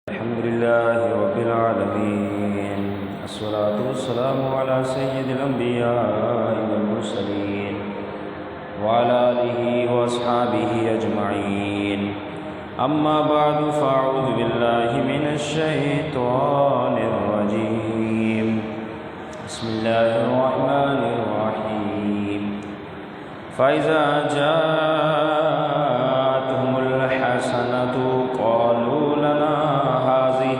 الحمد لله رب العالمين، الصلاة والسلام على سيد الأنبياء والمرسلين وعلى آله وأصحابه أجمعين. أما بعد، فأعوذ بالله من الشيطان الرجيم. بسم الله الرحمن الرحيم. فإذا جاءتهم الحسنة قالوا لنا هذه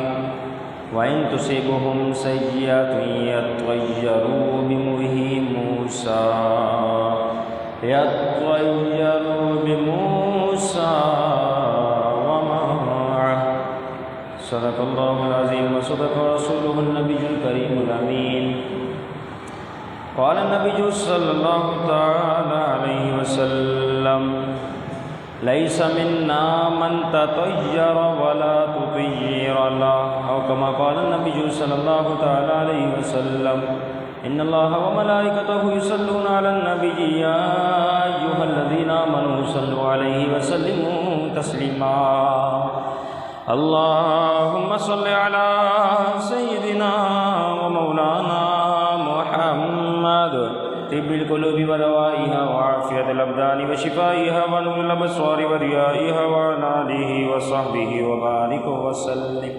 وإن تصبهم سيئة يطيروا بموسى ومن معه. صدق الله العظيم وصدق رسوله النبي الكريم الأمين. قال النبي صلى الله تعالى عليه وسلم: ليس منا من تطير ولا تطير له، أو كما قال النبي صلى الله تعالى عليه وسلم: إن الله وملائكته يصلون على النبي يا أيها الذين آمنوا صلوا عليه وسلموا تسليما. اللهم صل على سيدنا ومولانا محمد طب القلوب ودوائها وعافية الأبدان وشفائها ونور الأبصار وضيائها وعلى آله وصحبه وبارك وسلم.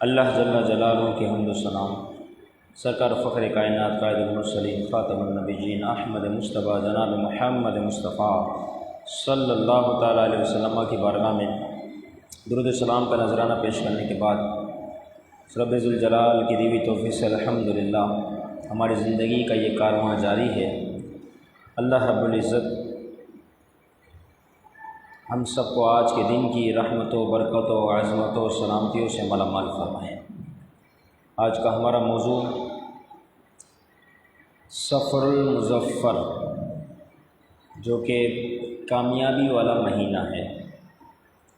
اللہ جل جلالہ کے حمد و ثنا سرکار فخر کائنات قائد المرسلین خاتم النبیین احمد مصطفیٰ جناب محمد مصطفیٰ صلی اللہ تعالیٰ علیہ وسلم کی بارگاہ میں درود السلام کا نذرانہ پیش کرنے کے بعد رب ذوالجلال کی دی ہوئی توفیق سے الحمدللہ ہماری زندگی کا یہ کارواں جاری ہے. اللہ رب العزت ہم سب کو آج کے دن کی رحمتوں برکتوں عظمتوں و سلامتیوں سے مالا مال فرمائیں. آج کا ہمارا موضوع سفر المظفر، جو کہ کامیابی والا مہینہ ہے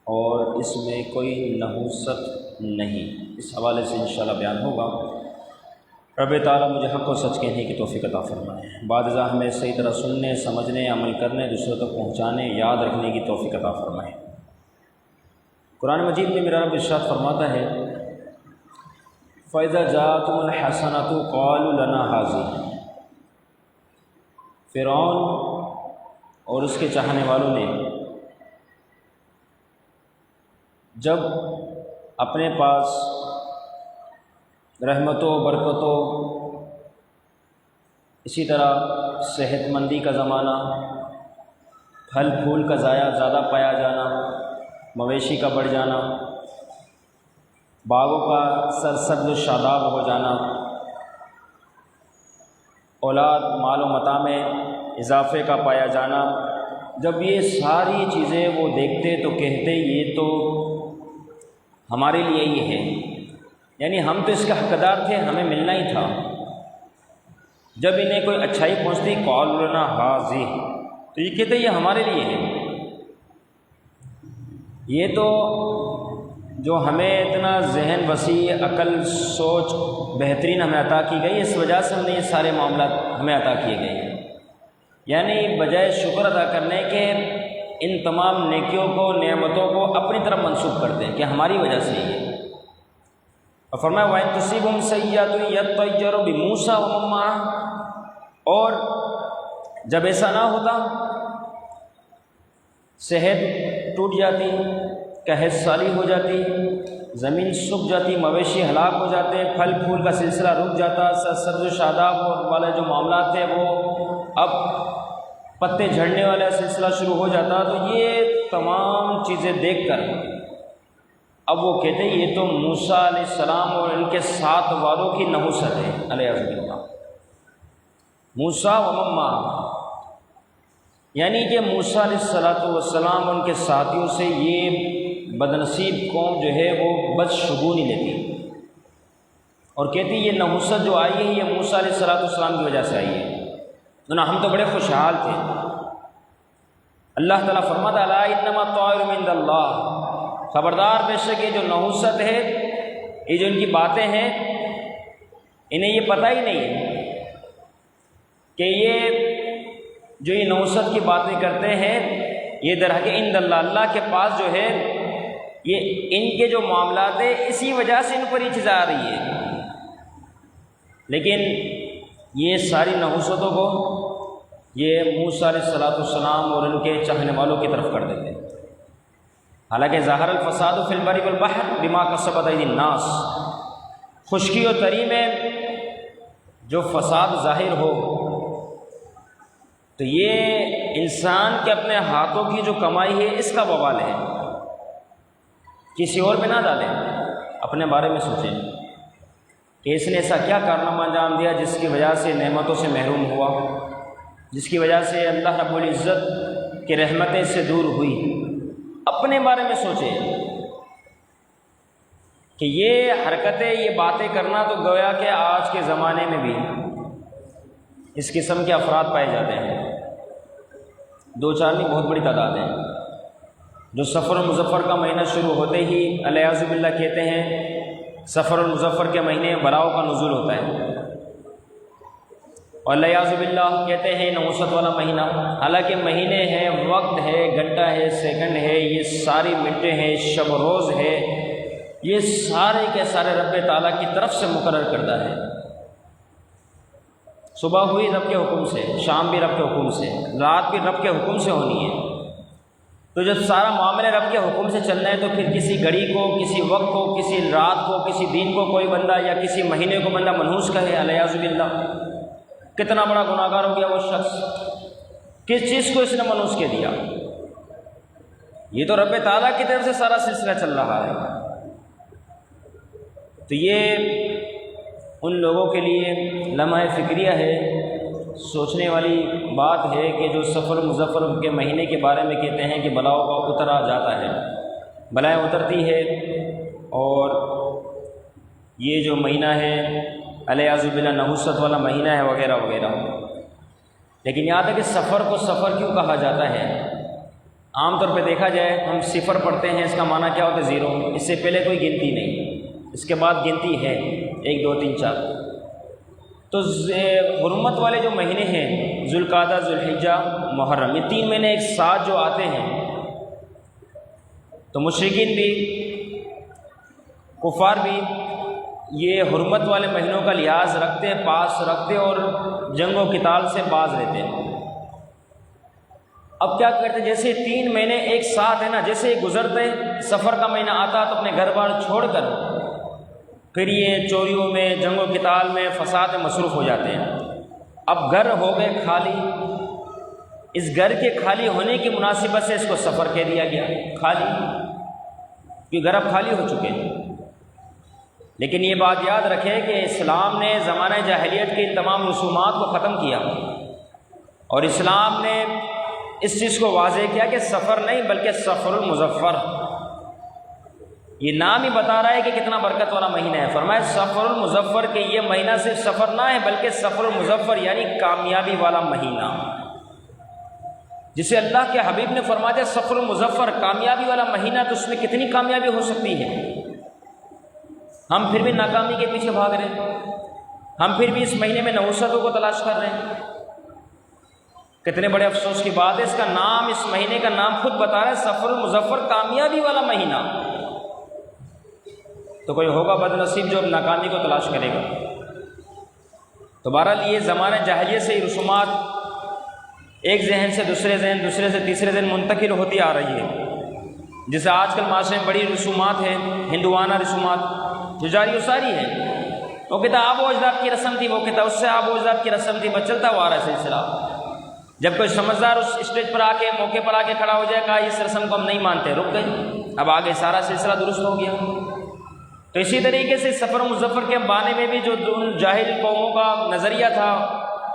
اور اس میں کوئی نحوست نہیں، اس حوالے سے انشاءاللہ بیان ہوگا. رب تعالیٰ مجھے حق و سچ کہنے کی توفیق عطا فرمائے. بعد ازاں ہمیں صحیح طرح سننے، سمجھنے، عمل کرنے، دوسروں تک پہنچانے، یاد رکھنے کی توفیق عطا فرمائے. قرآن مجید میں میرا رب ارشاد فرماتا ہے: فَإِذَا جَاءَتْهُمُ الْحَسَنَةُ قَالُوا لَنَا هَٰذِهِ. فرعون اور اس کے چاہنے والوں نے جب اپنے پاس رحمتوں برکتوں، اسی طرح صحت مندی کا زمانہ، پھل پھول کا زیادہ پایا جانا، مویشی کا بڑھ جانا، باغوں کا سرسبز و شاداب ہو جانا، اولاد مال و متاع میں اضافے کا پایا جانا، جب یہ ساری چیزیں وہ دیکھتے تو کہتے یہ تو ہمارے لیے ہی ہے، یعنی ہم تو اس کا حقدار تھے، ہمیں ملنا ہی تھا. جب انہیں کوئی اچھائی پہنچتی قالوا لنا ھذہ، تو یہ کہتے یہ ہمارے لیے ہے. یہ تو جو ہمیں اتنا ذہن وسیع، عقل، سوچ بہترین ہمیں عطا کی گئی، اس وجہ سے ہم نے یہ سارے معاملات ہمیں عطا کیے گئے ہیں. یعنی بجائے شکر ادا کرنے کے ان تمام نیکیوں کو، نعمتوں کو اپنی طرف منسوب کرتے ہیں کہ ہماری وجہ سے یہ. اور فرمایا وَإِن تُصِبْهُمْ سَيِّئَةٌ يَطَّيَّرُوا بِمُوسَى وَمَن مَّعَهُ. اور جب ایسا نہ ہوتا، صحت ٹوٹ جاتی، قحط سالی ہو جاتی، زمین سوکھ جاتی، مویشی ہلاک ہو جاتے، پھل پھول کا سلسلہ رک جاتا، سبز و شاداب والے جو معاملات تھے وہ اب پتے جھڑنے والا سلسلہ شروع ہو جاتا، تو یہ تمام چیزیں دیکھ کر اب وہ کہتے ہیں یہ تو موسیٰ علیہ السلام اور ان کے ساتھ والوں کی نحوست ہے. علیہ السلام موسیٰ ومن معہ، یعنی کہ موسیٰ علیہ السلام اور ان کے ساتھیوں سے یہ بدنصیب قوم جو ہے وہ بدشگونی لیتی اور کہتی یہ نحوست جو آئی ہے یہ موسیٰ علیہ السلام کی وجہ سے آئی ہے. ہم تو بڑے خوشحال تھے. اللہ تعالیٰ فرماتا الا انما الطائر من عند اللہ، خبردار بے شک یہ جو نحوست ہے، یہ جو ان کی باتیں ہیں، انہیں یہ پتہ ہی نہیں کہ یہ جو یہ نحوست کی باتیں کرتے ہیں یہ در حقیقت عند اللہ، اللہ کے پاس جو ہے یہ ان کے جو معاملات ہیں اسی وجہ سے ان پر یہ چیز آ رہی ہے، لیکن یہ ساری نحوستوں کو یہ موسیٰ علیہ السلام اور ان کے چاہنے والوں کی طرف کر دیتے ہیں۔ حالانکہ ظاہر الفساد فی البر والبحر بما کسبت ایدی الناس، خشکی و تری میں جو فساد ظاہر ہو تو یہ انسان کے اپنے ہاتھوں کی جو کمائی ہے اس کا وبال ہے، کسی اور پہ نہ ڈالیں، اپنے بارے میں سوچیں کہ اس نے ایسا کیا کارنامہ انجام دیا جس کی وجہ سے نعمتوں سے محروم ہوا، جس کی وجہ سے اللہ رب العزت کی رحمتیں سے دور ہوئی۔ اپنے بارے میں سوچیں کہ یہ حرکتیں، یہ باتیں کرنا تو گویا کہ آج کے زمانے میں بھی اس قسم کے افراد پائے جاتے ہیں، دو چار نہیں بہت بڑی تعداد ہیں، جو سفر المظفر کا مہینہ شروع ہوتے ہی الیاذ باللہ کہتے ہیں سفر المظفر کے مہینے بلاؤ کا نزول ہوتا ہے، اور الیاذ باللہ کہتے ہیں نحوست والا مہینہ، حالانکہ مہینے ہیں، وقت ہے، گھنٹہ ہے، سیکنڈ ہے، یہ ساری منٹیں ہیں، شب و روز ہے، یہ سارے کے سارے رب تعالیٰ کی طرف سے مقرر کردہ ہے۔ صبح ہوئی رب کے حکم سے، شام بھی رب کے حکم سے، رات بھی رب کے حکم سے ہونی ہے، تو جب سارا معاملہ رب کے حکم سے چلنا ہے تو پھر کسی گھڑی کو، کسی وقت کو، کسی رات کو، کسی دن کو کوئی بندہ یا کسی مہینے کو بندہ منحوس کہے، الیاذ باللہ، کتنا بڑا گناہ گار ہو گیا وہ شخص، کس چیز کو اس نے منحوس کہہ دیا؟ یہ تو رب تعالیٰ کی طرف سے سارا سلسلہ چل رہا ہے۔ تو یہ ان لوگوں کے لیے لمحہ فکریہ ہے، سوچنے والی بات ہے کہ جو سفر مظفر کے مہینے کے بارے میں کہتے ہیں کہ بلاؤں کا اترا جاتا ہے، بلائیں اترتی ہے، اور یہ جو مہینہ ہے الیاذ باللہ نحوست والا مہینہ ہے وغیرہ وغیرہ۔ لیکن یہاں تک کہ سفر کو سفر کیوں کہا جاتا ہے؟ عام طور پہ دیکھا جائے ہم صفر پڑھتے ہیں، اس کا معنی کیا ہوتا ہے؟ زیرو، اس سے پہلے کوئی گنتی نہیں، اس کے بعد گنتی ہے 1 2 3 4۔ تو حرمت والے جو مہینے ہیں ذوالقعدہ، ذوالحجہ، محرم، یہ 3 مہینے ایک ساتھ جو آتے ہیں، تو مشرکین بھی، کفار بھی یہ حرمت والے مہینوں کا لحاظ رکھتے، پاس رکھتے اور جنگ و قتال سے باز رہتے ہیں۔ اب کیا کرتے؟ جیسے 3 مہینے ایک ساتھ ہے نا، جیسے گزرتے، سفر کا مہینہ آتا تو اپنے گھر بار چھوڑ کر پھر یہ چوریوں میں، جنگ و قتال میں، فساد میں مصروف ہو جاتے ہیں۔ اب گھر ہو گئے خالی، اس گھر کے خالی ہونے کی مناسبت سے اس کو سفر کہہ دیا گیا، خالی، کیونکہ گھر اب خالی ہو چکے ہیں۔ لیکن یہ بات یاد رکھیں کہ اسلام نے زمانہ جاہلیت کے ان تمام رسومات کو ختم کیا، اور اسلام نے اس چیز کو واضح کیا کہ سفر نہیں بلکہ سفر المظفر، یہ نام ہی بتا رہا ہے کہ کتنا برکت والا مہینہ ہے۔ فرمایا سفر المظفر، کہ یہ مہینہ صرف سفر نہ ہے بلکہ سفر المظفر یعنی کامیابی والا مہینہ، جسے اللہ کے حبیب نے فرمایا سفر المظفر، کامیابی والا مہینہ، تو اس میں کتنی کامیابی ہو سکتی ہے؟ ہم پھر بھی ناکامی کے پیچھے بھاگ رہے ہیں، ہم پھر بھی اس مہینے میں نحوستوں کو تلاش کر رہے ہیں۔ کتنے بڑے افسوس کی بات ہے، اس کا نام، اس مہینے کا نام خود بتا رہا ہے سفر المظفر، کامیابی والا مہینہ، تو کوئی ہوگا بد نصیب جو ناکامی کو تلاش کرے گا۔ تو بہرحال یہ زمانہ جاہلیت سے رسومات ایک ذہن سے دوسرے ذہن، دوسرے سے تیسرے ذہن منتقل ہوتی آ رہی ہے، جیسے آج کل معاشرے میں بڑی رسومات ہیں، ہندوانہ رسومات جو جاری و ساری ہے۔ وہ کہتا آب و اجداد کی رسم تھی، وہ کہتا اس سے آب و اجداد کی رسم تھی، بس چلتا ہوا آ رہا ہے سلسلہ۔ جب کوئی سمجھدار اس اسٹیج پر آ کے، موقع پر آ کے کھڑا ہو جائے، کہا اس رسم کو ہم نہیں مانتے، رک گئے، اب آگے سارا سلسلہ درست ہو گیا۔ تو اسی طریقے سے سفر مظفر کے بانے میں بھی جو جاہل قوموں کا نظریہ تھا،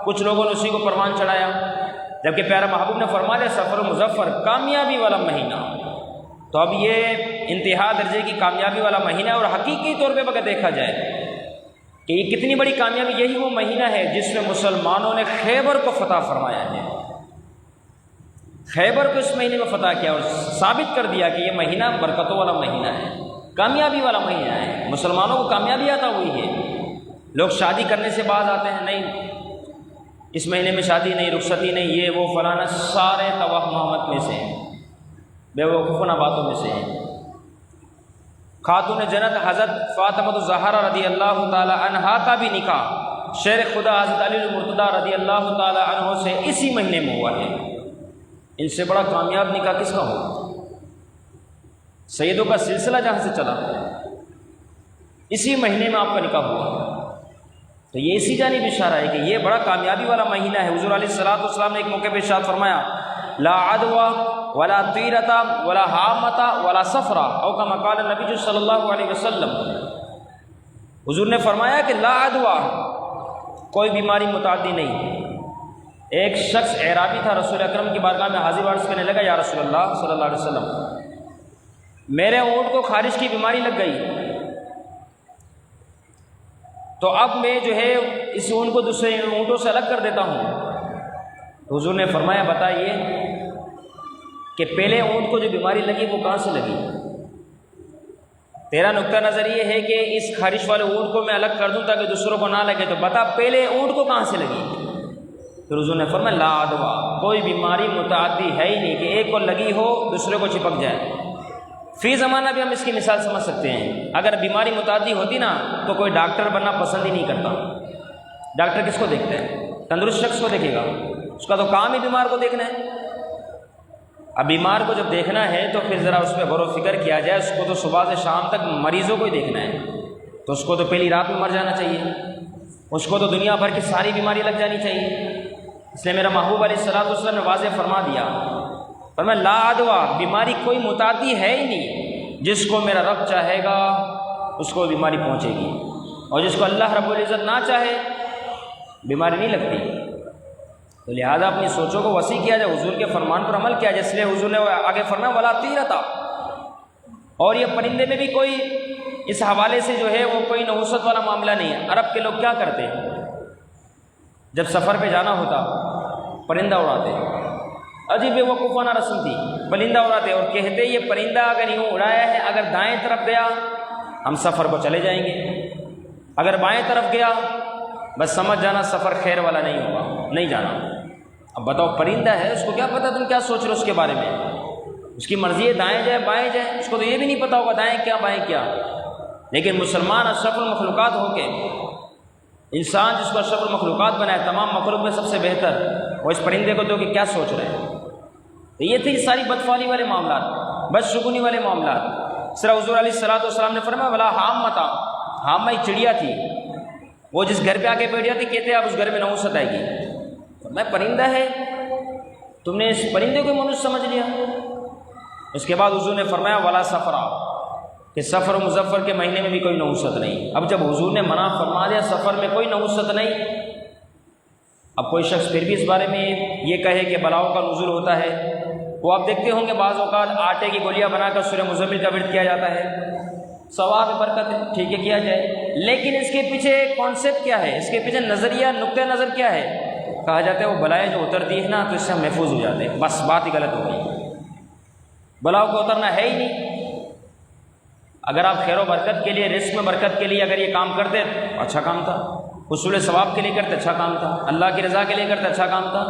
کچھ لوگوں نے اسی کو پروان چڑھایا، جبکہ پیارا محبوب نے فرمایا سفر مظفر، کامیابی والا مہینہ۔ تو اب یہ انتہا درجے کی کامیابی والا مہینہ ہے، اور حقیقی طور پہ اگر دیکھا جائے کہ یہ کتنی بڑی کامیابی، یہی وہ مہینہ ہے جس میں مسلمانوں نے خیبر کو فتح فرمایا ہے، خیبر کو اس مہینے میں فتح کیا اور ثابت کر دیا کہ یہ مہینہ برکتوں والا مہینہ ہے، کامیابی والا مہینہ ہے، مسلمانوں کو کامیابی عطا ہوئی ہے۔ لوگ شادی کرنے سے باز آتے ہیں، نہیں اس مہینے میں شادی نہیں، رخصتی نہیں، یہ وہ فلانا، سارے توہمات میں سے ہیں، بے وقوفانہ باتوں میں سے ہیں۔ خاتون جنت حضرت فاطمہ الزہرا رضی اللہ تعالی عنہا کا بھی نکاح شیر خدا حضرت علی المرتضیٰ رضی اللہ تعالی عنہ سے اسی مہینے میں ہوا ہے۔ ان سے بڑا کامیاب نکاح کس کا ہو؟ سیدوں کا سلسلہ جہاں سے چلا اسی مہینے میں آپ کا نکاح ہوا، تو یہ اسی جانب اشارہ ہے کہ یہ بڑا کامیابی والا مہینہ ہے۔ حضور علیہ الصلوۃ والسلام نے ایک موقع پہ ارشاد فرمایا لا عدوى ولا طیرۃ ولا حامۃ ولا صفرا او کما قال النبی صلی اللہ علیہ وسلم۔ حضور نے فرمایا کہ لا عدوى، کوئی بیماری متعدی نہیں۔ ایک شخص اعرابی تھا، رسول اکرم کی بارگاہ میں حاضر عرض کرنے لگا یا رسول اللہ صلی اللہ علیہ وسلم، میرے اونٹ کو خارش کی بیماری لگ گئی، تو اب میں جو ہے اس اونٹ کو دوسرے اونٹوں سے الگ کر دیتا ہوں۔ تو حضور نے فرمایا بتائیے کہ پہلے اونٹ کو جو بیماری لگی وہ کہاں سے لگی؟ تیرا نقطہ نظر یہ ہے کہ اس خارش والے اونٹ کو میں الگ کر دوں تاکہ دوسروں کو نہ لگے، تو بتا پہلے اونٹ کو کہاں سے لگی؟ تو حضور نے فرمایا لا عدوى، کوئی بیماری متعدی ہے ہی نہیں کہ ایک کو لگی ہو دوسرے کو چپک جائے۔ فی زمانہ بھی ہم اس کی مثال سمجھ سکتے ہیں، اگر بیماری متعدی ہوتی نا تو کوئی ڈاکٹر بننا پسند ہی نہیں کرتا۔ ڈاکٹر کس کو دیکھتے ہیں؟ تندرست شخص کو دیکھے گا، اس کا تو کام ہی بیمار کو دیکھنا ہے۔ اب بیمار کو جب دیکھنا ہے تو پھر ذرا اس پہ غور و فکر کیا جائے، اس کو تو صبح سے شام تک مریضوں کو ہی دیکھنا ہے، تو اس کو تو پہلی رات میں مر جانا چاہیے، اس کو تو دنیا بھر کی ساری بیماری لگ جانی چاہیے۔ اس لیے میرا محبوب علیہ الصلوۃ والسلام نے واضح فرما دیا، فرمایا لا عدوى، بیماری کوئی متعدی ہے ہی نہیں، جس کو میرا رب چاہے گا اس کو بیماری پہنچے گی، اور جس کو اللہ رب العزت نہ چاہے بیماری نہیں لگتی۔ تو لہذا اپنی سوچوں کو وسیع کیا جائے، حضور کے فرمان پر عمل کیا جائے۔ اس لیے حضور نے آگے فرمایا ولا طیرۃ، اور یہ پرندے میں بھی کوئی اس حوالے سے جو ہے وہ کوئی نحوست والا معاملہ نہیں ہے۔ عرب کے لوگ کیا کرتے ہیں، جب سفر پہ جانا ہوتا پرندہ اڑاتے، عجیب وقوفانہ رسم تھی، پرندہ اڑاتے اور کہتے یہ پرندہ اگر یوں اڑایا ہے، اگر دائیں طرف گیا ہم سفر کو چلے جائیں گے، اگر بائیں طرف گیا بس سمجھ جانا سفر خیر والا نہیں ہوگا، نہیں جانا۔ اب بتاؤ پرندہ ہے، اس کو کیا پتہ تم کیا سوچ رہے ہو اس کے بارے میں، اس کی مرضی ہے دائیں جائے بائیں جائے، اس کو تو یہ بھی نہیں پتہ ہوگا دائیں کیا بائیں کیا۔ لیکن مسلمان اشرف المخلوقات ہو کے انسان جس کو اشرف المخلوقات بنائے، تمام مخلوق میں سب سے بہتر، وہ اس پرندے کو تو کہ کیا سوچ رہے ہیں۔ تو یہ تھی ساری بدفعلی والے معاملات، بدشگونی والے معاملات۔ سر حضور علیہ الصلوۃ والسلام نے فرمایا ولا حامۃ، حامہ ایک چڑیا تھی، وہ جس گھر پہ آ کے بیٹھ جاتی کہتے اب اس گھر میں نحوست آئے گی۔ میں پرندہ ہے، تم نے اس پرندے کو منحوس سمجھ لیا۔ اس کے بعد حضور نے فرمایا ولا صفرا، کہ سفر و مظفر کے مہینے میں بھی کوئی نحوست نہیں۔ اب جب حضور نے منع فرما دیا سفر میں کوئی نحوست نہیں، اب کوئی شخص پھر بھی اس بارے میں یہ کہے کہ بلاؤں کا نزول ہوتا ہے، وہ آپ دیکھتے ہوں گے بعض اوقات آٹے کی گولیاں بنا کر سورہ مزمل کا ورد کیا جاتا ہے، ثواب برکت ہے، ٹھیک ہے کیا جائے، لیکن اس کے پیچھے کانسیپٹ کیا ہے، اس کے پیچھے نظریہ نقطہ نظر کیا ہے؟ کہا جاتا ہے وہ بلائیں جو اترتی ہے نا تو اس سے ہم محفوظ ہو جاتے ہیں، بس بات ہی غلط ہو گئی، بلاؤں کو اترنا ہے ہی نہیں۔ اگر آپ خیر و برکت کے لیے، رزق میں برکت کے لیے اگر یہ کام کرتے تو اچھا کام تھا، حصول ثواب کے لیے کرتے اچھا کام تھا، اللہ کی رضا کے لیے کرتے اچھا کام تھا،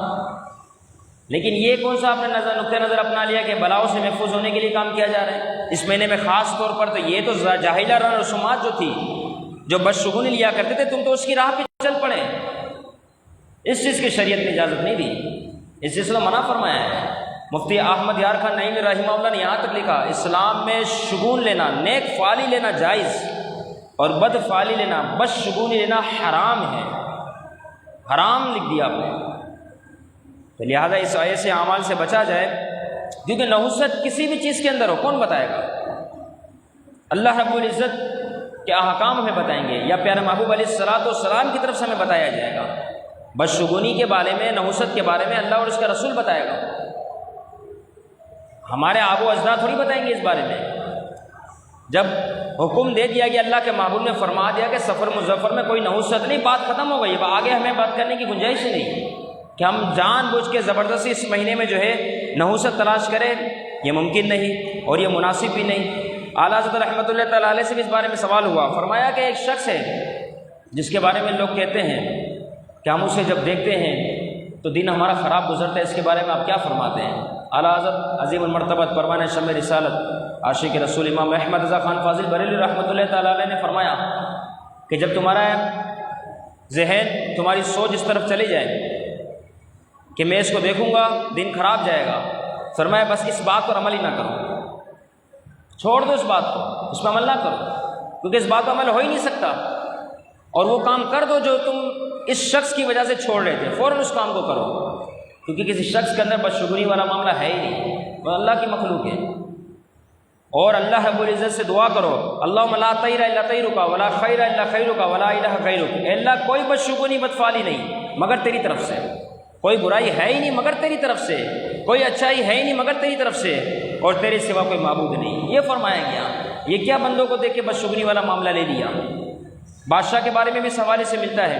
لیکن یہ کون سا آپ نے نقطہ نظر اپنا لیا کہ بلاؤں سے محفوظ ہونے کے لیے کام کیا جا رہا ہے اس مہینے میں خاص طور پر؟ تو یہ تو جاہلیہ رسومات جو تھی، جو بدشگونی لیا کرتے تھے، تم تو اس کی راہ پہ چل پڑے، اس چیز کی شریعت نے اجازت نہیں دی، اس سلسلہ منع فرمایا ہے۔ مفتی احمد یار خان نعیمی رحمہ اللہ نے یہاں تک لکھا اسلام میں شگون لینا، نیک فعالی لینا جائز، اور بد فعالی لینا، بدشگونی لینا حرام ہے، حرام لکھ دیا آپ نے۔ تو لہٰذا اس ایسے اعمال سے بچا جائے، کیونکہ نحوست کسی بھی چیز کے اندر ہو کون بتائے گا؟ اللہ رب العزت کے احکام ہمیں بتائیں گے یا پیارے محبوب علیہ الصلوۃ والسلام کی طرف سے ہمیں بتایا جائے گا؟ بدشگونی کے بارے میں، نحوست کے بارے میں اللہ اور اس کا رسول بتائے گا، ہمارے آب و اجداد تھوڑی بتائیں گے اس بارے میں۔ جب حکم دے دیا گیا، اللہ کے محبوب نے فرما دیا کہ سفر مظفر میں کوئی نحوست نہیں، بات ختم ہو گئی، اب آگے ہمیں بات کرنے کی گنجائش ہی نہیں کہ ہم جان بوجھ کے زبردستی اس مہینے میں جو ہے نحوست تلاش کریں، یہ ممکن نہیں اور یہ مناسب بھی نہیں۔ اعلیٰ حضرت رحمۃ اللہ تعالیٰ علیہ سے بھی اس بارے میں سوال ہوا، فرمایا کہ ایک شخص ہے جس کے بارے میں لوگ کہتے ہیں کہ ہم اسے جب دیکھتے ہیں تو دن ہمارا خراب گزرتا ہے، اس کے بارے میں آپ کیا فرماتے ہیں؟ اعلیٰ حضرت عظیم المرتبت پروان شمع رسالت عاشق رسول امام احمد رضا خان فاضل بریلوی رحمۃ اللہ تعالیٰ علیہ نے فرمایا کہ جب تمہارا ذہن تمہاری سوچ اس طرف چلی جائے کہ میں اس کو دیکھوں گا دن خراب جائے گا، فرمایا بس اس بات پر عمل ہی نہ کرو، چھوڑ دو اس بات کو، اس پہ عمل نہ کرو، کیونکہ اس بات پہ عمل ہو ہی نہیں سکتا، اور وہ کام کر دو جو تم اس شخص کی وجہ سے چھوڑ رہے تھے، فوراً اس کام کو کرو، کیونکہ کسی شخص کے اندر بدشگونی والا معاملہ ہے ہی نہیں، وہ اللہ کی مخلوق ہے۔ اور اللہ رب العزت سے دعا کرو، اللہم لا طیر الا طیرک ولا خیر الا خیرک ولا الہ غیرک، اے اللہ کوئی بدشگونی بدفعلی نہیں مگر تیری طرف سے، کوئی برائی ہے ہی نہیں مگر تیری طرف سے، کوئی اچھائی ہے ہی نہیں مگر تیری طرف سے، اور تیرے سوا کوئی معبود نہیں۔ یہ فرمایا گیا۔ یہ کیا بندوں کو دیکھ کے بدشگونی والا معاملہ لے لیا؟ بادشاہ کے بارے میں بھی اس حوالے سے ملتا ہے،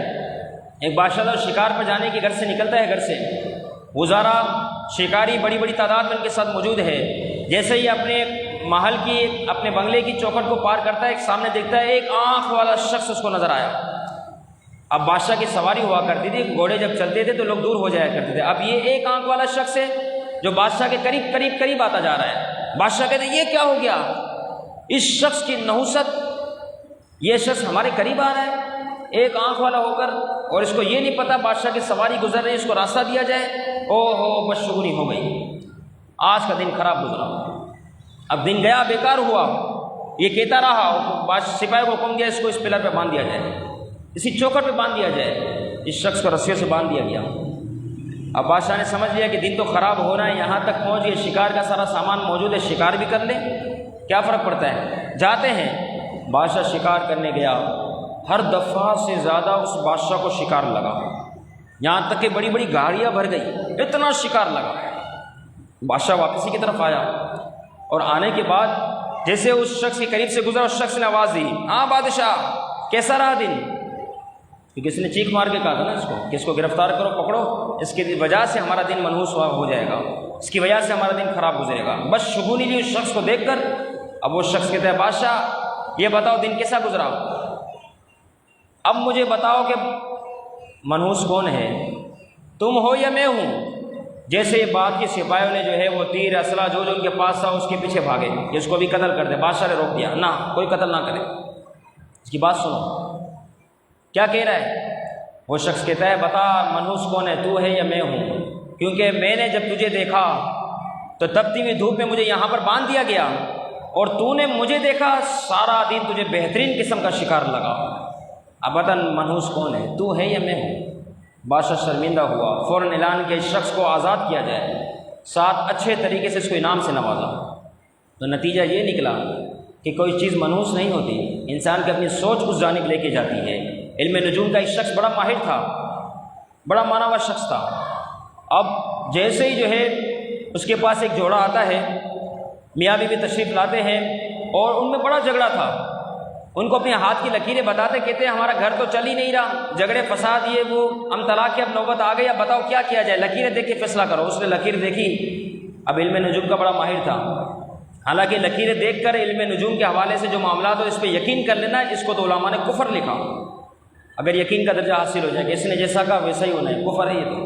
ایک بادشاہ تھا، شکار پر جانے کے گھر سے نکلتا ہے، گھر سے وزارا شکاری بڑی بڑی تعداد میں ان کے ساتھ موجود ہے، جیسے ہی اپنے محل کی اپنے بنگلے کی چوکھٹ کو پار کرتا ہے، ایک سامنے دیکھتا ہے ایک آنکھ والا شخص اس کو نظر آیا۔ اب بادشاہ کی سواری ہوا کرتی تھی، گھوڑے جب چلتے تھے تو لوگ دور ہو جایا کرتے تھے، اب یہ ایک آنکھ والا شخص ہے جو بادشاہ کے قریب آتا جا رہا ہے۔ بادشاہ کہتے ہیں یہ کیا ہو گیا؟ اس شخص کی نحوست، یہ شخص ہمارے قریب آ رہا ہے ایک آنکھ والا ہو کر، اور اس کو یہ نہیں پتہ بادشاہ کی سواری گزر رہی ہے، اس کو راستہ دیا جائے۔ او ہو بدشگونی ہو گئی، آج کا دن خراب گزرا، اب دن گیا بیکار ہوا۔ یہ کہتا رہا، سپاہی کو حکم دیا اس کو اس پلر پہ باندھ دیا جائے، اسی چوکھٹ پہ باندھ دیا جائے۔ اس شخص کو رسیوں سے باندھ دیا گیا۔ اب بادشاہ نے سمجھ لیا کہ دن تو خراب ہو رہا ہے، یہاں تک پہنچ گئے، شکار کا سارا سامان موجود ہے، شکار بھی کر لیں، کیا فرق پڑتا ہے، جاتے ہیں۔ بادشاہ شکار کرنے گیا، ہر دفعہ سے زیادہ اس بادشاہ کو شکار لگا، یہاں تک کہ بڑی بڑی گاڑیاں بھر گئی، اتنا شکار لگا۔ بادشاہ واپسی کی طرف آیا، اور آنے کے بعد جیسے اس شخص کے قریب سے گزرا، اس شخص نے آواز دی، ہاں بادشاہ کیسا رہا دن؟ کیونکہ اس نے چیخ مار کے کہا تھا نا اس کو کہ اس کو گرفتار کرو، پکڑو، اس کی وجہ سے ہمارا دن منحوس ہو جائے گا، اس کی وجہ سے ہمارا دن خراب گزرے گا۔ بس شگونی لی اس شخص کو دیکھ کر۔ اب وہ شخص کہتا ہے بادشاہ یہ بتاؤ دن کیسا گزرا؟ اب مجھے بتاؤ کہ منحوس کون ہے، تم ہو یا میں ہوں؟ جیسے یہ بات کی سپاہیوں نے جو ہے وہ تیر اسلحہ جو ان کے پاس تھا اس کے پیچھے بھاگے کہ اس کو بھی قتل کر دے۔ بادشاہ نے روک دیا، نہ کوئی قتل نہ کرے، اس کی بات سنو، کیا کہہ رہا ہے؟ وہ شخص کہتا ہے بتا منحوس کون ہے، تو ہے یا میں ہوں؟ کیونکہ میں نے جب تجھے دیکھا تو تپتی ہوئی دھوپ میں مجھے یہاں پر باندھ دیا گیا، اور تو نے مجھے دیکھا، سارا دن تجھے بہترین قسم کا شکار لگا، اب بتا منحوس کون ہے، تو ہے یا میں ہوں؟ بادشاہ شرمندہ ہوا، فوراً اعلان کیا اس شخص کو آزاد کیا جائے، ساتھ اچھے طریقے سے اس کو انعام سے نوازا۔ تو نتیجہ یہ نکلا کہ کوئی چیز منحوس نہیں ہوتی، انسان کی اپنی سوچ اس جانب لے کے جاتی ہے۔ علم نجوم کا ایک شخص بڑا ماہر تھا، بڑا ماناور شخص تھا۔ اب جیسے ہی جو ہے اس کے پاس ایک جوڑا آتا ہے، میاں بیوی تشریف لاتے ہیں، اور ان میں بڑا جھگڑا تھا، ان کو اپنے ہاتھ کی لکیریں بتاتے، کہتے ہیں ہمارا گھر تو چل ہی نہیں رہا، جھگڑے فساد یہ وہ، ہم طلاق کی اب نوبت آ گئی، اب بتاؤ کیا کیا جائے، لکیریں دیکھ کے فیصلہ کرو۔ اس نے لکیر دیکھی، اب علم نجوم کا بڑا ماہر تھا، حالانکہ لکیریں دیکھ کر علم نجوم کے حوالے سے جو معاملات ہو اس پہ یقین کر لینا، اس کو تو علماء نے کفر لکھا، اگر یقین کا درجہ حاصل ہو جائے کہ اس نے جیسا کہا ویسا ہی ہونا ہے، کفر ہے یہ تو۔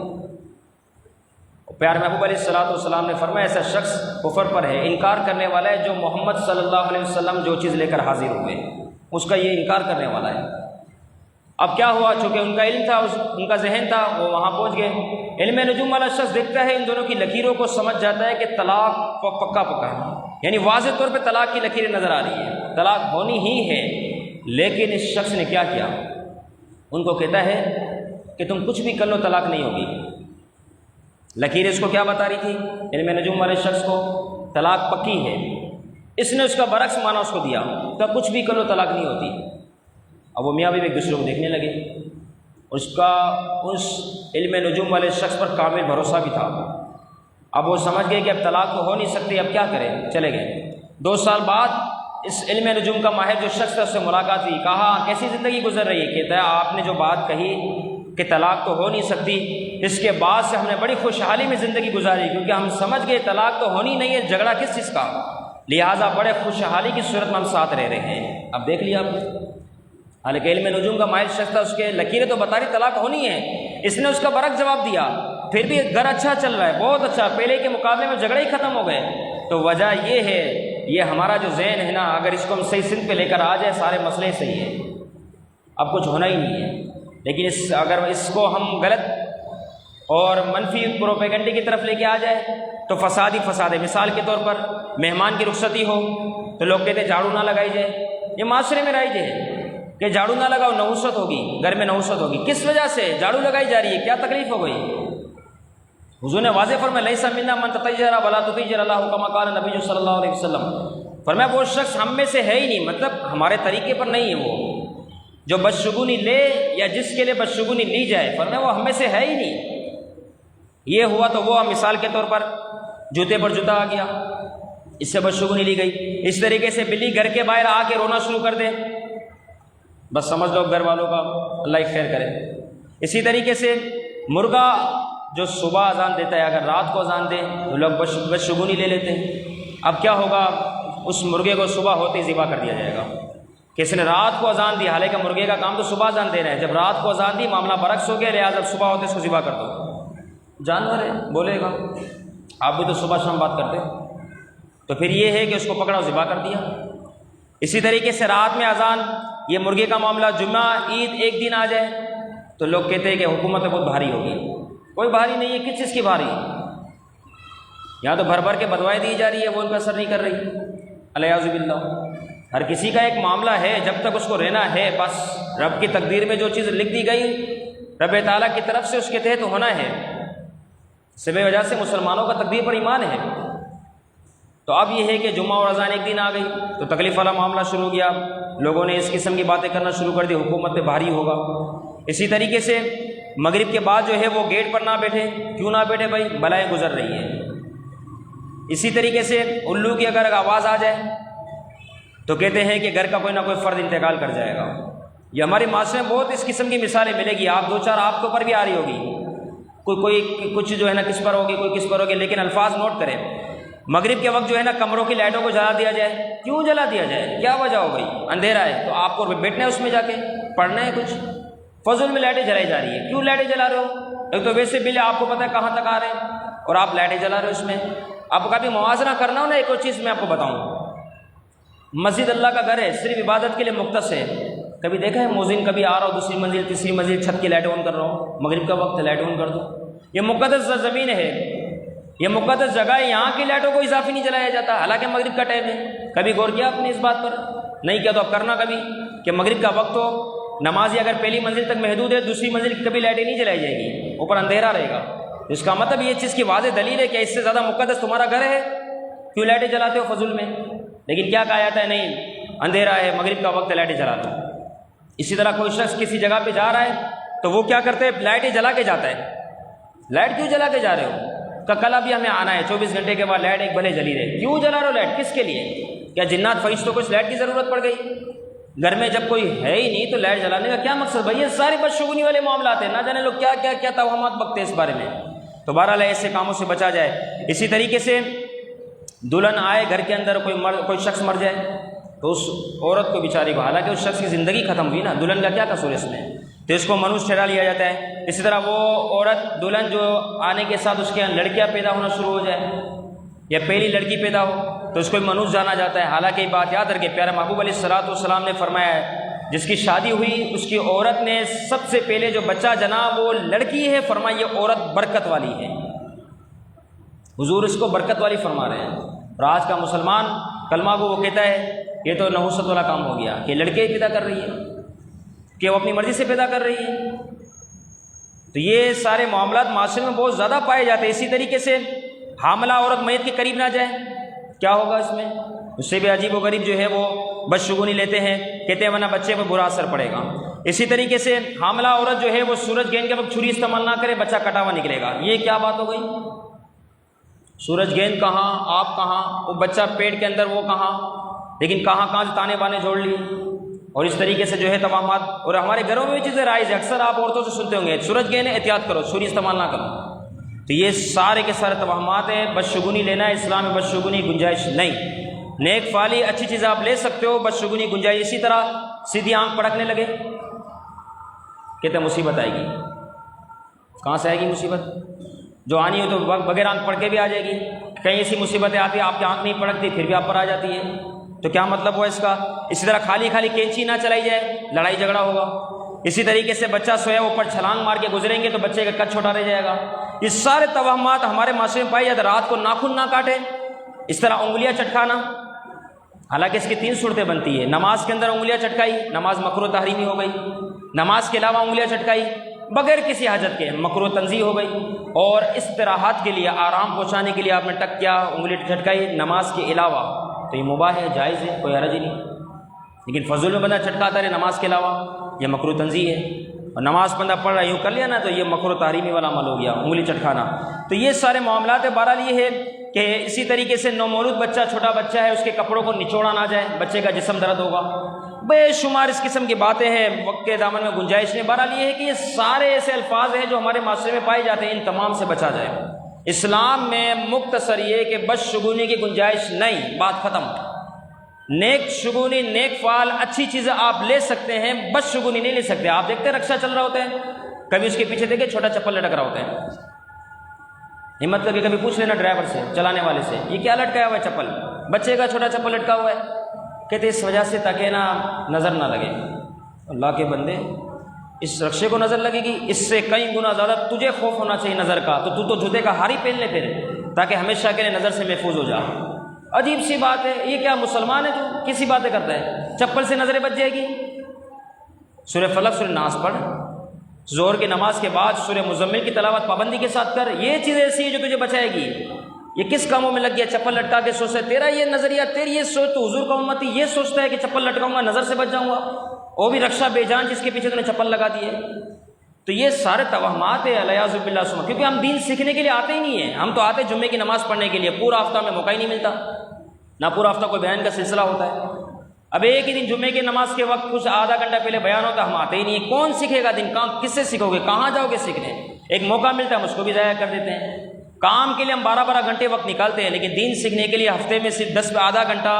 پیارے محبوب علیہ الصلوۃ والسلام نے فرمایا ایسا شخص کفر پر ہے، انکار کرنے والا ہے جو محمد صلی اللہ علیہ وسلم جو چیز لے کر حاضر ہوئے اس کا یہ انکار کرنے والا ہے۔ اب کیا ہوا، چونکہ ان کا علم تھا، ان کا ذہن تھا، وہ وہاں پہنچ گئے۔ علم نجوم والا شخص دیکھتا ہے ان دونوں کی لکیروں کو، سمجھ جاتا ہے کہ طلاق پکا پکا ہے، یعنی واضح طور پہ طلاق کی لکیریں نظر آ رہی ہیں، طلاق ہونی ہی ہے۔ لیکن اس شخص نے کیا کیا، ان کو کہتا ہے کہ تم کچھ بھی کر لو طلاق نہیں ہوگی۔ لکیر اس کو کیا بتا رہی تھی، علم نجوم والے شخص کو طلاق پکی ہے، اس نے اس کا برعکس معنی اس کو دیا، تو کچھ بھی کر لو طلاق نہیں ہوتی۔ اب وہ میاں بیوی ایک دوسرے کو دیکھنے لگے، اس کا اس علم نجوم والے شخص پر کامل بھروسہ بھی تھا۔ اب وہ سمجھ گئے کہ اب طلاق تو ہو نہیں سکتی، اب کیا کریں، چلے گئے۔ 2 سال بعد اس علم نجوم کا ماہر جو شخص تھا اس سے ملاقات ہوئی، کہا کیسی زندگی گزر رہی ہے؟ کہتا ہے آپ نے جو بات کہی کہ طلاق تو ہو نہیں سکتی، اس کے بعد سے ہم نے بڑی خوشحالی میں زندگی گزاری، کیونکہ ہم سمجھ گئے طلاق تو ہونی نہیں ہے، جھگڑا کس چیز کا، لہٰذا بڑے خوشحالی کی صورت میں ہم ساتھ رہ رہے ہیں۔ اب دیکھ لیا آپ نے، حالانکہ علم نجوم کا ماہر شخص تھا، اس کے لکیریں تو بتا رہی طلاق ہونی ہے، اس نے اس کا برعکس جواب دیا، پھر بھی گھر اچھا چل رہا ہے، بہت اچھا، پہلے کے مقابلے میں جھگڑے ہی ختم ہو گئے۔ تو وجہ یہ ہے یہ ہمارا جو ذہن ہے نا، اگر اس کو ہم صحیح سمت پہ لے کر آ جائے سارے مسئلے صحیح ہیں، اب کچھ ہونا ہی نہیں ہے۔ لیکن اگر اس کو ہم غلط اور منفی پروپیگنڈے کی طرف لے کے آ جائے تو فساد ہی فساد ہے۔ مثال کے طور پر مہمان کی رخصتی ہو تو لوگ کہتے ہیں جھاڑو نہ لگائی جائے، یہ معاشرے میں رائج ہے کہ جھاڑو نہ لگاؤ، نحوست ہوگی، گھر میں نحوست ہوگی۔ کس وجہ سے جھاڑو لگائی جا رہی ہے؟ کیا تکلیف ہو گئی؟ حضور نے واضح فرمایا لیس منا من تطیر ولا تطیر اللہ کما قال نبی صلی اللہ علیہ وسلم، فرمایا وہ شخص ہم میں سے ہے ہی نہیں، مطلب ہمارے طریقے پر نہیں ہے وہ جو بدشگونی لے یا جس کے لیے بدشگونی لی جائے، فرمایا وہ ہم میں سے ہے ہی نہیں۔ یہ ہوا تو وہ مثال کے طور پر جوتے پر جوتا آ گیا، اس سے بدشگونی لی گئی۔ اس طریقے سے بلی گھر کے باہر آ کے رونا شروع کر دے، بس سمجھ لو گھر والوں کا اللہ ہی خیر کرے۔ اسی طریقے سے مرغا جو صبح اذان دیتا ہے اگر رات کو اذان دے تو لوگ بدشگونی لے لیتے ہیں۔ اب کیا ہوگا؟ اس مرغے کو صبح ہوتے ہی ذبح کر دیا جائے گا۔ کسی نے رات کو اذان دی، حالانکہ مرغے کا کام تو صبح اذان دینا ہے، جب رات کو اذان دی معاملہ برعکس ہو گیا، لہٰذا صبح ہوتے اس کو ذبح کر دو۔ جانور ہے بولے گا، آپ بھی تو صبح شام بات کرتے تو پھر یہ ہے کہ اس کو پکڑا ذبح کر دیا۔ اسی طریقے سے رات میں اذان، یہ مرغے کا معاملہ، جمعہ عید ایک دن آ جائے تو لوگ کہتے ہیں کہ حکومت بہت بھاری ہوگی۔ کوئی بھاری نہیں ہے، کس چیز کی بھاری؟ یہاں تو بھر بھر کے بدوائیں دی جا رہی ہے، وہ ان پہ اثر نہیں کر رہی، الیاذ باللہ۔ ہر کسی کا ایک معاملہ ہے، جب تک اس کو رہنا ہے بس رب کی تقدیر میں جو چیز لکھ دی گئی رب تعالیٰ کی طرف سے اس کے تحت ہونا ہے۔ اس وجہ سے مسلمانوں کا تقدیر پر ایمان ہے۔ تو اب یہ ہے کہ جمعہ اور اذان ایک دن آ گئی تو تکلیف والا معاملہ شروع ہو گیا، لوگوں نے اس قسم کی باتیں کرنا شروع کر دی، حکومت پہ بھاری ہوگا۔ اسی طریقے سے مغرب کے بعد جو ہے وہ گیٹ پر نہ بیٹھے، کیوں نہ بیٹھے بھائی؟ بلائیں گزر رہی ہے۔ اسی طریقے سے الو کی اگر آواز آ جائے تو کہتے ہیں کہ گھر کا کوئی نہ کوئی فرد انتقال کر جائے گا۔ یہ ہمارے معاشرے میں بہت اس قسم کی مثالیں ملے گی، آپ دو چار آپ کے اوپر بھی آ رہی ہوگی، کوئی کچھ جو ہے نا کس پر ہوگی، کوئی کس پر ہوگی، لیکن الفاظ نوٹ کریں۔ مغرب کے وقت جو ہے نا کمروں کی لائٹوں کو جلا دیا جائے، کیوں جلا دیا جائے؟ کیا وجہ ہو گئی؟ اندھیرا ہے تو آپ کو بیٹھنا ہے اس میں، جا کے پڑھنا ہے کچھ، فضول میں لائٹیں جلائی جا رہی ہے۔ کیوں لائٹیں جلا رہے ہو؟ ایک تو ویسے بل آپ کو پتہ ہے کہاں تک آ رہے ہیں اور آپ لائٹیں جلا رہے ہو اس میں۔ آپ کو کبھی موازنہ کرنا ہو نا، ایک اور چیز میں آپ کو بتاؤں، مسجد اللہ کا گھر ہے، صرف عبادت کے لیے مختص ہے۔ کبھی دیکھا ہے مؤذن کبھی آ رہا ہو دوسری منزل تیسری منزل چھت کی لائٹ آن کر رہا ہو، مغرب کا وقت ہے لائٹ آن کر دو، یہ مقدس زمین ہے، یہ مقدس جگہ ہے، یہاں کی لائٹوں کو اضافی نہیں جلایا جاتا، حالانکہ مغرب کا ٹائم ہے۔ کبھی غور کیا آپ نے اس بات پر؟ نہیں کیا تو اب کرنا کبھی، کہ مغرب کا وقت ہو، نمازی اگر پہلی منزل تک محدود ہے، دوسری منزل کی کبھی لائٹیں نہیں جلائی جائے گی، اوپر اندھیرا رہے گا۔ اس کا مطلب یہ چیز کی واضح دلیل ہے کہ اس سے زیادہ مقدس تمہارا گھر ہے، کیوں لائٹیں جلاتے ہو فضول میں؟ لیکن کیا کہا جاتا ہے؟ نہیں، اندھیرا ہے، مغرب کا وقت ہے، لائٹیں جلا دو۔ اسی طرح کوئی شخص کسی جگہ پہ جا رہا ہے تو وہ کیا کرتے ہیں؟ لائٹیں جلا کے جاتا ہے۔ لائٹ کیوں جلا کے جا رہے ہو؟ کہ کل ابھی ہمیں آنا ہے، 24 گھنٹے کے بعد لائٹ ایک بھلے جلی رہے، کیوں جلا رہے ہو لائٹ؟ کس کے لیے؟ کیا جنات فرشتوں کو اس لائٹ کی ضرورت پڑ گئی؟ گھر میں جب کوئی ہے ہی نہیں تو لائٹ جلانے کا کیا مقصد بھائی؟ یہ ساری بدشگونی والے معاملات ہیں، نہ جانے لوگ کیا کیا کیا توہمات بکتے ہیں اس بارے میں۔ تو بہرحال ایسے کاموں سے بچا جائے۔ اسی طریقے سے دلہن آئے گھر کے اندر، کوئی شخص مر جائے تو اس عورت کو بیچاری کو، حالانکہ اس شخص کی زندگی ختم ہوئی نا، دلہن کا کیا قصور ہے اس میں؟ تو اس کو منوس ٹھہرا لیا جاتا ہے۔ اسی طرح وہ عورت دلہن جو آنے کے ساتھ اس کے یہاں لڑکیاں پیدا ہونا شروع ہو جائے یا پہلی لڑکی پیدا ہو تو اس کو منوس جانا جاتا ہے۔ حالانکہ یہ بات یاد رکھے، پیارے محبوب علیہ الصلوۃ نے فرمایا ہے جس کی شادی ہوئی اس کی عورت نے سب سے پہلے جو بچہ جنا وہ لڑکی ہے، فرمایا یہ عورت برکت والی ہے۔ حضور اس کو برکت والی فرما رہے ہیں۔ اور آج کا مسلمان کلمہ کو وہ کہتا ہے یہ تو نحوست والا کام ہو گیا کہ لڑکے پیدا کر رہی ہے، کہ وہ اپنی مرضی سے پیدا کر رہی ہے۔ تو یہ سارے معاملات معاشرے میں بہت زیادہ پائے جاتے ہیں۔ اسی طریقے سے حاملہ عورت میت کے قریب نہ جائے، کیا ہوگا اس میں؟ اس سے بھی عجیب و غریب جو ہے وہ بدشگونی لیتے ہیں، کہتے ہیں ورنہ بچے پر برا اثر پڑے گا۔ اسی طریقے سے حاملہ عورت جو ہے وہ سورج گیند کے وقت چھری استعمال نہ کرے، بچہ کٹا ہوا نکلے گا۔ یہ کیا بات ہو گئی؟ سورج گیند کہاں، آپ کہاں، وہ بچہ پیٹ کے اندر وہ کہاں، لیکن کہاں کہاں سے تانے بانے جوڑ لی۔ اور اس طریقے سے جو ہے توہمات، اور ہمارے گھروں میں بھی چیزیں رائج ہیں، اکثر آپ عورتوں سے سنتے ہوں گے سورج گیند احتیاط کرو، چھری استعمال نہ کرو۔ تو یہ سارے کے سارے توہمات ہیں۔ بدشگونی لینا ہے، اسلام میں بدشگونی گنجائش نہیں۔ نیک فالی اچھی چیز آپ لے سکتے ہو، بدشگونی گنجائش۔ اسی طرح سیدھی آنکھ پڑکنے لگے، کہتے ہیں مصیبت آئے گی۔ کہاں سے آئے گی مصیبت؟ جو آنی ہو تو بغیر آنکھ پڑھ کے بھی آ جائے گی، کہیں ایسی مصیبتیں آتی ہیں آپ کی آنکھ نہیں پڑکتی پھر بھی آپ پر آ جاتی ہے، تو کیا مطلب ہوا اس کا؟ اسی طرح خالی خالی کینچی نہ چلائی جائے، لڑائی جھگڑا ہوگا۔ اسی طریقے سے بچہ سویا اوپر چھلانگ مار کے گزریں گے تو بچے کا قد چھوٹا رہ جائے گا۔ یہ سارے توہمات ہمارے معاشرے میں پائی جاتے۔ رات کو ناخن نہ کاٹے، اس طرح انگلیاں چٹکانا، حالانکہ اس کی 3 صورتیں بنتی ہے۔ نماز کے اندر انگلیاں چٹکائی، نماز مکروہ تحریمی ہو گئی۔ نماز کے علاوہ انگلیاں چٹکائی بغیر کسی حاجت کے، مکروہ تنزیہ ہو گئی۔ اور استراحت کے لیے، آرام پہنچانے کے لیے آپ نے ٹک کیا، انگلی چٹکائی نماز کے علاوہ، تو یہ مباح ہے، جائز ہے، کوئی حرج ہی نہیں۔ لیکن فضول میں بندہ چٹکاتا رہے نماز کے علاوہ، یہ مکروہ تنزیہ ہے۔ اور نماز بندہ پڑھ رہا ہے یوں کر لیا نا تو یہ مکروہ تحریمی والا عمل ہو گیا، انگلی چٹکانا۔ تو یہ سارے معاملات ہیں۔ بہرحال یہ ہے کہ اسی طریقے سے نومولود بچہ، چھوٹا بچہ ہے، اس کے کپڑوں کو نچوڑا نہ جائے، بچے کا جسم درد ہوگا، بے شمار اس قسم کی باتیں ہیں، وقت کے دامن میں گنجائش نہیں۔ بہرحال یہ ہے کہ یہ سارے ایسے الفاظ ہیں جو ہمارے معاشرے میں پائے جاتے ہیں، ان تمام سے بچا جائے۔ اسلام میں مختصر یہ کہ بدشگونی کی گنجائش نہیں، بات ختم۔ نیک شگونی، نیک فعال، اچھی چیزیں آپ لے سکتے ہیں، بدشگونی نہیں لے سکتے۔ آپ دیکھتے ہیں رکشہ چل رہا ہوتا ہے، کبھی اس کے پیچھے دیکھیں چھوٹا چپل لٹک رہا ہوتا ہے، ہمت کر کے کبھی پوچھ لینا ڈرائیور سے، چلانے والے سے، یہ کیا لٹکایا ہوا ہے چپل؟ بچے کا چھوٹا چپل لٹکا ہوا ہے، کہتے اس وجہ سے تاکہ نا نظر نہ لگے۔ اللہ کے بندے، اس رکشے کو نظر لگے گی، اس سے کئی گنا زیادہ تجھے خوف ہونا چاہیے نظر کا، تو جوتے کا ہار ہی پہن لے پھر، تاکہ ہمیشہ کے لیے نظر سے محفوظ ہو جا۔ عجیب سی بات ہے، یہ کیا مسلمان ہے جو کسی باتیں کرتا ہے؟ چپل سے نظریں بچ جائے گی۔ سورہ فلق، سورہ ناس پڑھ، ظہر کی نماز کے بعد سورہ مزمل کی تلاوت پابندی کے ساتھ کر، یہ چیز ایسی ہے جو تجھے بچائے گی۔ یہ کس کاموں میں لگ گیا؟ چپل لٹکا کے سوچتا ہے، تیرا یہ نظریہ، تیری یہ سوچ، تو حضور کا امتی یہ سوچتا ہے کہ چپل لٹکاؤں گا نظر سے بچ جاؤں گا، وہ بھی رکشہ بے جان جس کے پیچھے تو نے چپل لگا دی ہے۔ تو یہ سارے توہمات ہیں الیاذ باللہ سما، کیونکہ ہم دین سیکھنے کے لیے آتے ہی نہیں ہیں، ہم تو آتے جمعے کی نماز پڑھنے کے لیے، پورا ہفتہ میں موقع ہی نہیں ملتا، نہ پورا ہفتہ کوئی بیان کا سلسلہ ہوتا ہے۔ اب ایک ہی دن جمعے کی نماز کے وقت کچھ آدھا گھنٹہ پہلے بیان ہوتا ہے، ہم آتے ہی نہیں ہیں۔ کون سیکھے گا دن؟ کس سے سیکھو گے؟ کہاں جاؤ گے سیکھنے؟ ایک موقع ملتا ہے ہم اس کو بھی ضائع کر دیتے ہیں۔ کام کے لیے ہم 12 گھنٹے وقت نکالتے ہیں، لیکن دین سیکھنے کے لیے ہفتے میں صرف 10 آدھا گھنٹہ،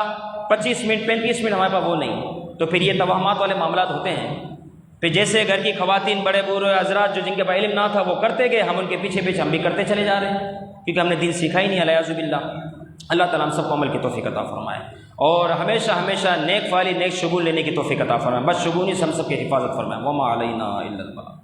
25 منٹ، 35 منٹ ہمارے پاس وہ نہیں، تو پھر یہ توہمات والے معاملات ہوتے ہیں۔ پھر جیسے گھر کی خواتین، بڑے بوڑھے حضرات جو جن کے پاس علم نہ تھا وہ کرتے گئے، ہم ان کے پیچھے پیچھے ہم بھی کرتے چلے جا رہے ہیں، کیونکہ ہم نے دین سیکھا ہی نہیں، الیاذ باللہ۔ اللہ تعالیٰ ہم سب کو عمل کی توفیق عطا فرمائے، اور ہمیشہ ہمیشہ نیک فعالی، نیک شگون لینے کی توفیق عطا فرمائے، بس شگونی سے ہم سب کی حفاظت فرمائے۔ وما علینا الا البلاغ۔